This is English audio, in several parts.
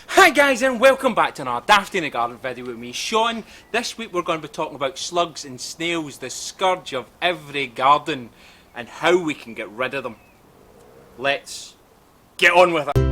Hi guys, and welcome back to another Dafty in the Garden video with me, Sean. This week we're going to be talking about slugs and snails, the scourge of every garden, and how we can get rid of them. Let's get on with it.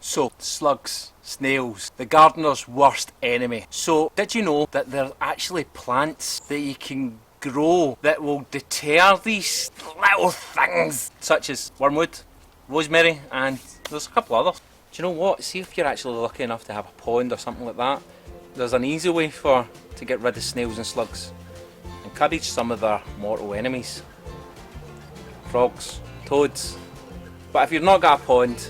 So, slugs, snails, the gardener's worst enemy. So, did you know that there are actually plants that you can grow that will deter these little things, such as wormwood, rosemary, and there's a couple others. Do you know what? See if you're actually lucky enough to have a pond or something like that. There's an easy way to get rid of snails and slugs. Encourage some of their mortal enemies. Frogs, toads. But if you've not got a pond,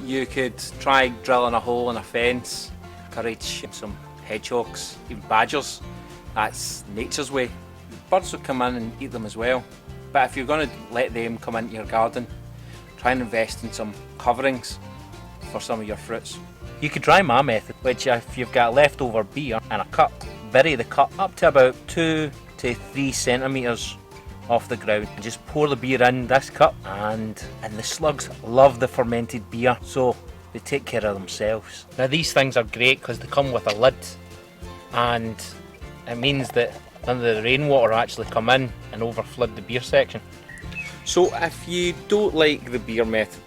you could try drilling a hole in a fence, encourage some hedgehogs, even badgers. That's nature's way. Birds will come in and eat them as well. But if you're going to let them come into your garden, try and invest in some coverings for some of your fruits. You could try my method, which if you've got leftover beer in a cup, bury the cup up to about 2 to 3 centimetres off the ground and just pour the beer in this cup, and the slugs love the fermented beer, so they take care of themselves. Now these things are great because they come with a lid, and it means that none of the rainwater actually come in and overflood the beer section. So if you don't like the beer method,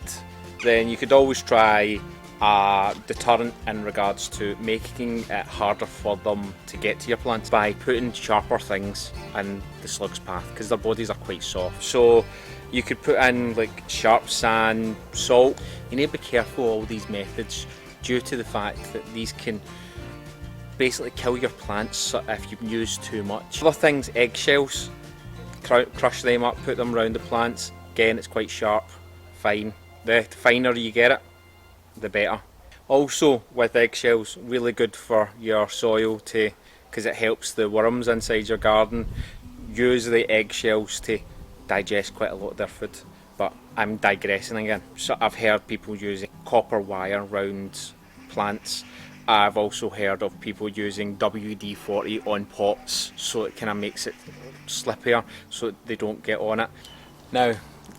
then you could always try a deterrent in regards to making it harder for them to get to your plants by putting sharper things in the slug's path, because their bodies are quite soft. So you could put in like sharp sand, salt. You need to be careful of all these methods due to the fact that these can basically kill your plants if you use too much. Other things, eggshells, crush them up, put them around the plants. Again, it's quite sharp, fine. The finer you get it, the better. Also with eggshells, really good for your soil because it helps the worms inside your garden use the eggshells to digest quite a lot of their food. But I'm digressing again. So I've heard people using copper wire around plants. I've also heard of people using WD-40 on pots, so it kind of makes it slippier so they don't get on it. Now,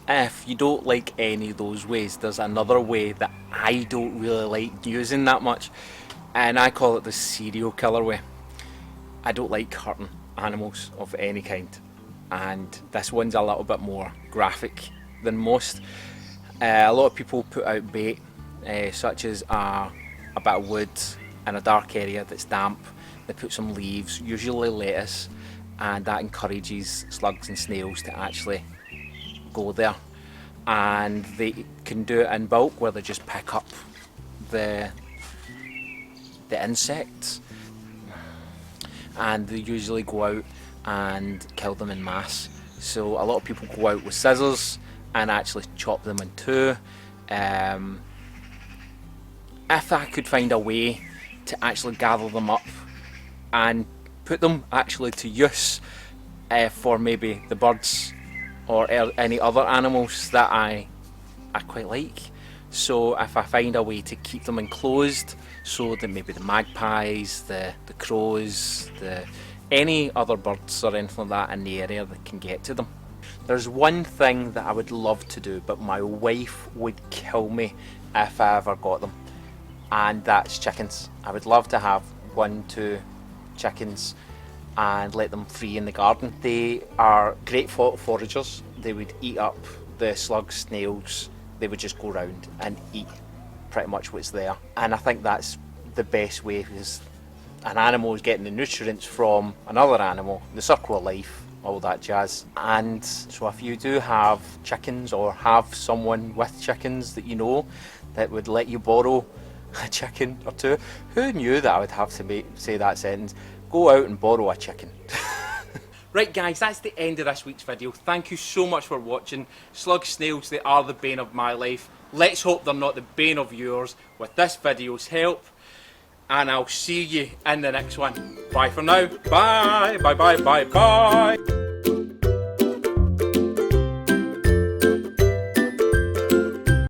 if you don't like any of those ways, there's another way that I don't really like using that much, and I call it the serial killer way. I don't like hurting animals of any kind, and this one's a little bit more graphic than most. A lot of people put out bait, such as a bit of wood in a dark area that's damp. They put some leaves, usually lettuce, and that encourages slugs and snails to actually go there, and they can do it in bulk where they just pick up the insects, and they usually go out and kill them in mass. So a lot of people go out with scissors and actually chop them in two. If I could find a way to actually gather them up and put them actually to use for maybe the birds or any other animals that I quite like. So if I find a way to keep them enclosed, so that maybe the magpies, the crows, any other birds or anything like that in the area that can get to them. There's one thing that I would love to do, but my wife would kill me if I ever got them, and that's chickens. I would love to have 1-2 chickens and let them free in the garden. They are great foragers. They would eat up the slugs, snails. They would just go around and eat pretty much what's there. And I think that's the best way, because an animal is getting the nutrients from another animal, the circle of life, all that jazz. And so if you do have chickens or have someone with chickens that you know that would let you borrow a chicken or two, who knew that I would have to say that sentence? Go out and borrow a chicken. Right guys, that's the end of this week's video. Thank you so much for watching. Slugs, snails, they are the bane of my life. Let's hope they're not the bane of yours with this video's help. And I'll see you in the next one. Bye for now. Bye, bye, bye, bye, bye.